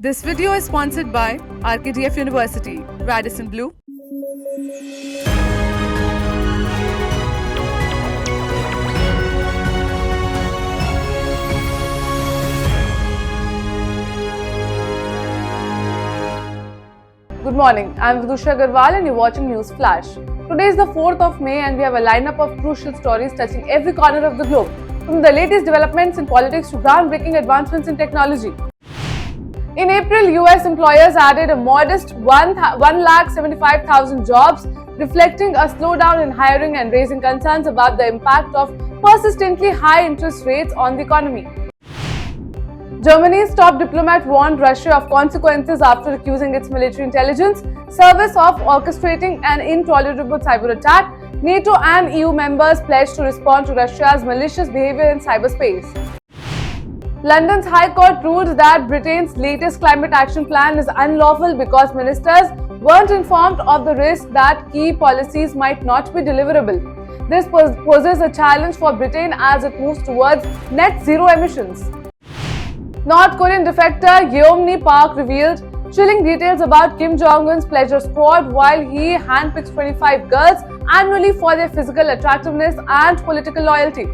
This video is sponsored by RKDF University, Radisson Blue. Good morning, I am Vidusha Agarwal and you're watching News Flash. Today is the 4th of May and we have a lineup of crucial stories touching every corner of the globe, from the latest developments in politics to groundbreaking advancements in technology. In April, US employers added a modest 1,75,000 jobs, reflecting a slowdown in hiring and raising concerns about the impact of persistently high interest rates on the economy. Germany's top diplomat warned Russia of consequences after accusing its military intelligence service of orchestrating an intolerable cyber attack. NATO and EU members pledged to respond to Russia's malicious behavior in cyberspace. London's High Court ruled that Britain's latest climate action plan is unlawful because ministers weren't informed of the risk that key policies might not be deliverable. This poses a challenge for Britain as it moves towards net zero emissions. North Korean defector Yeonmi Park revealed chilling details about Kim Jong-un's pleasure squad while he handpicks 25 girls annually for their physical attractiveness and political loyalty.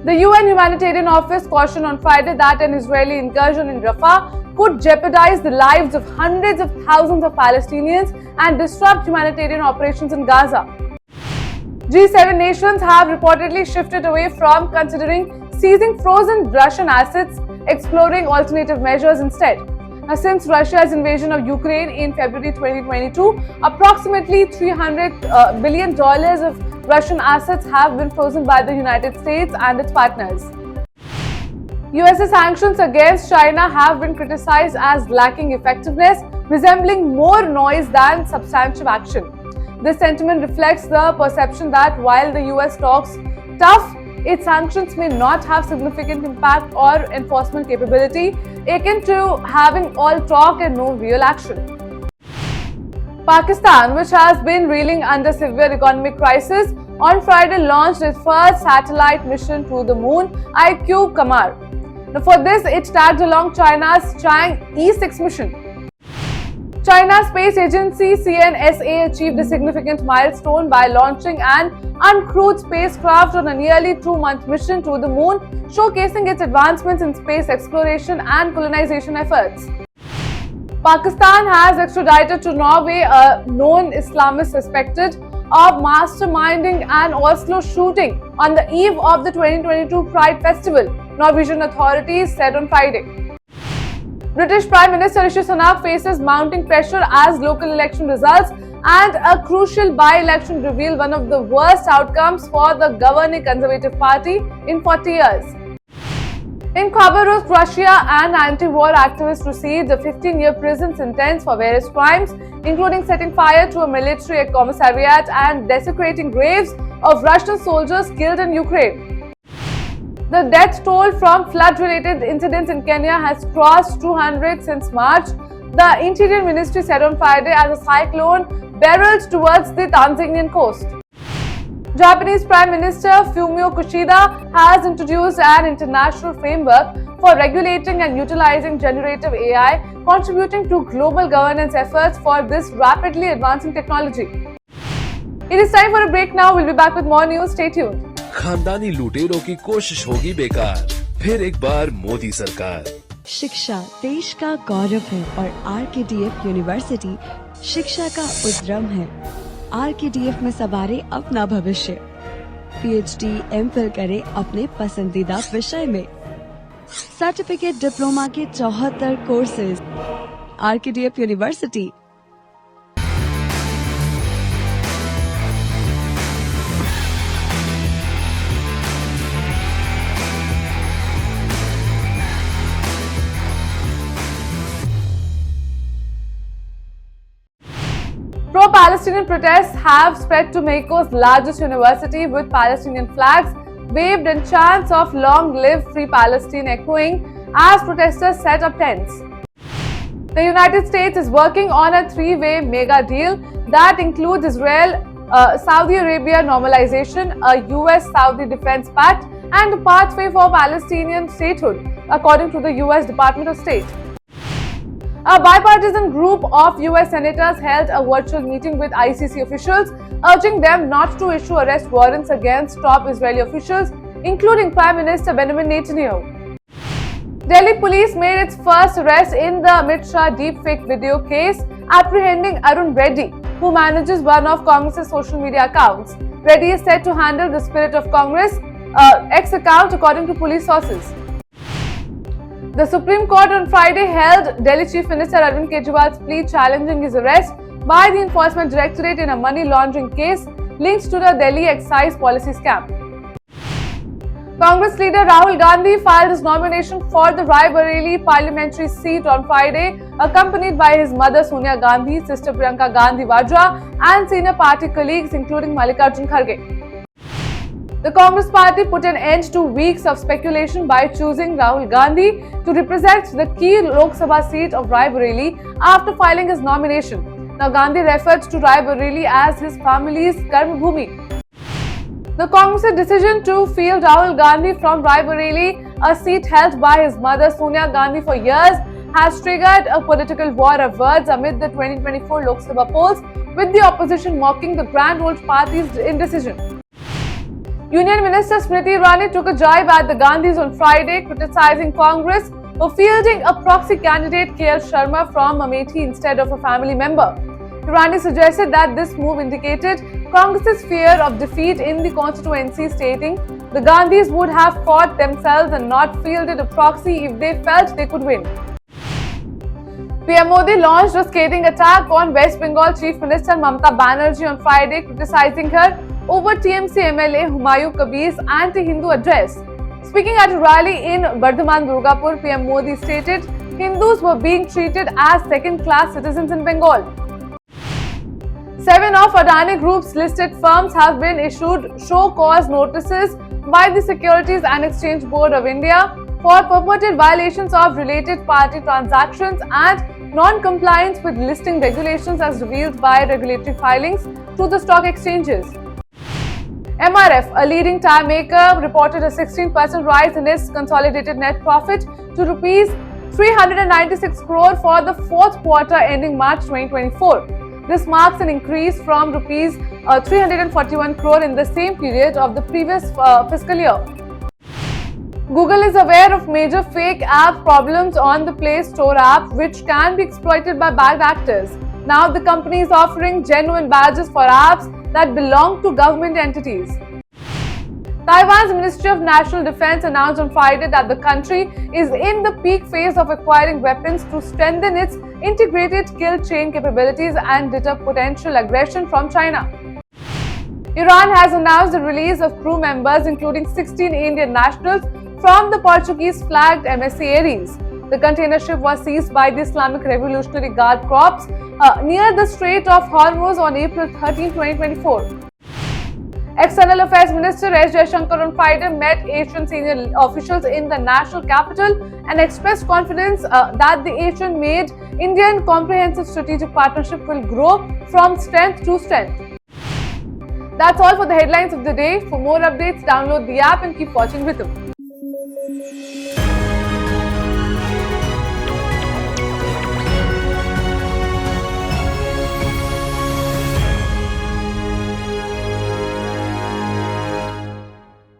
The UN Humanitarian Office cautioned on Friday that an Israeli incursion in Rafah could jeopardize the lives of hundreds of thousands of Palestinians and disrupt humanitarian operations in Gaza. G7 nations have reportedly shifted away from considering seizing frozen Russian assets, exploring alternative measures instead. Now, since Russia's invasion of Ukraine in February 2022, approximately $300 billion of Russian assets have been frozen by the United States and its partners. US's sanctions against China have been criticized as lacking effectiveness, resembling more noise than substantive action. This sentiment reflects the perception that while the US talks tough, its sanctions may not have significant impact or enforcement capability, akin to having all talk and no real action. Pakistan, which has been reeling under severe economic crisis, on Friday launched its first satellite mission to the moon, iQube Qamar. Now, for this, it tagged along China's Chang'e E6 mission. China's space agency CNSA achieved a significant milestone by launching an uncrewed spacecraft on a nearly 2-month mission to the moon, showcasing its advancements in space exploration and colonization efforts. Pakistan has extradited to Norway a known Islamist suspected of masterminding an Oslo shooting on the eve of the 2022 Pride Festival, Norwegian authorities said on Friday. British Prime Minister Rishi Sunak faces mounting pressure as local election results and a crucial by-election reveal one of the worst outcomes for the governing Conservative Party in 40 years. In Khabarovsk, Russia, an anti-war activist received a 15-year prison sentence for various crimes, including setting fire to a military commissariat and desecrating graves of Russian soldiers killed in Ukraine. The death toll from flood-related incidents in Kenya has crossed 200 since March, the Interior Ministry said on Friday as a cyclone barreled towards the Tanzanian coast. Japanese Prime Minister Fumio Kishida has introduced an international framework for regulating and utilizing generative AI, contributing to global governance efforts for this rapidly advancing technology. It is time for a break now. We'll be back with more news. Stay tuned. खानदानी लुटेरों की कोशिश होगी बेकार, फिर एक बार मोदी सरकार। शिक्षा देश का गौरव है और RKDF यूनिवर्सिटी शिक्षा का उद्यम है। RKDF में सवारे अपना भविष्य। PhD, MPhil करे अपने पसंदीदा विषय में। सर्टिफिकेट डिप्लोमा के 74 courses. RKDF university. Pro-Palestinian protests have spread to Mexico's largest university, with Palestinian flags waved and chants of "Long live Free Palestine" echoing as protesters set up tents. The United States is working on a 3-way mega deal that includes Israel-Saudi Arabia normalization, a US-Saudi defense pact, and a pathway for Palestinian statehood, according to the US Department of State. A bipartisan group of US senators held a virtual meeting with ICC officials, urging them not to issue arrest warrants against top Israeli officials, including Prime Minister Benjamin Netanyahu. Delhi police made its first arrest in the Amit Shah deepfake video case, apprehending Arun Reddy, who manages one of Congress's social media accounts. Reddy is said to handle the Spirit of Congress X account, according to police sources. The Supreme Court on Friday held Delhi Chief Minister Arvind Kejriwal's plea challenging his arrest by the Enforcement Directorate in a money laundering case linked to the Delhi excise policy scam. Congress leader Rahul Gandhi filed his nomination for the Rae-Bareli parliamentary seat on Friday, accompanied by his mother Sonia Gandhi, sister Priyanka Gandhi Vadra, and senior party colleagues including Mallikarjun Kharge. The Congress party put an end to weeks of speculation by choosing Rahul Gandhi to represent the key Lok Sabha seat of Rae-Bareli after filing his nomination. Now, Gandhi referred to Rae-Bareli as his family's Karma Bhumi. The Congress' decision to field Rahul Gandhi from Rae-Bareli, a seat held by his mother Sonia Gandhi for years, has triggered a political war of words amid the 2024 Lok Sabha polls, with the opposition mocking the grand old party's indecision. Union Minister Smriti Irani took a jibe at the Gandhis on Friday, criticizing Congress for fielding a proxy candidate KL Sharma from Amethi instead of a family member. Irani suggested that this move indicated Congress's fear of defeat in the constituency, stating the Gandhis would have fought themselves and not fielded a proxy if they felt they could win. PM Modi launched a scathing attack on West Bengal Chief Minister Mamata Banerjee on Friday, criticizing her over TMC MLA Humayun Kabir's anti-Hindu address. Speaking at a rally in Bardhaman Durgapur, PM Modi stated Hindus were being treated as second-class citizens in Bengal. 7 of Adani Group's listed firms have been issued show-cause notices by the Securities and Exchange Board of India for purported violations of related party transactions and non-compliance with listing regulations as revealed by regulatory filings to the stock exchanges. MRF, a leading tire maker, reported a 16% rise in its consolidated net profit to rupees 396 crore for the fourth quarter ending March 2024. This marks an increase from rupees 341 crore in the same period of the previous fiscal year. Google is aware of major fake app problems on the Play Store app, which can be exploited by bad actors. Now the company is offering genuine badges for apps that belong to government entities. Taiwan's Ministry of National Defense announced on Friday that the country is in the peak phase of acquiring weapons to strengthen its integrated kill chain capabilities and deter potential aggression from China. Iran has announced the release of crew members, including 16 Indian nationals, from the Portuguese-flagged MSC Aries. The container ship was seized by the Islamic Revolutionary Guard Corps near the Strait of Hormuz on April 13, 2024. External Affairs Minister S. Jaishankar on Friday met Asian senior officials in the national capital and expressed confidence that the Asian-made Indian Comprehensive Strategic Partnership will grow from strength to strength. That's all for the headlines of the day. For more updates, download the app and keep watching Rhythm.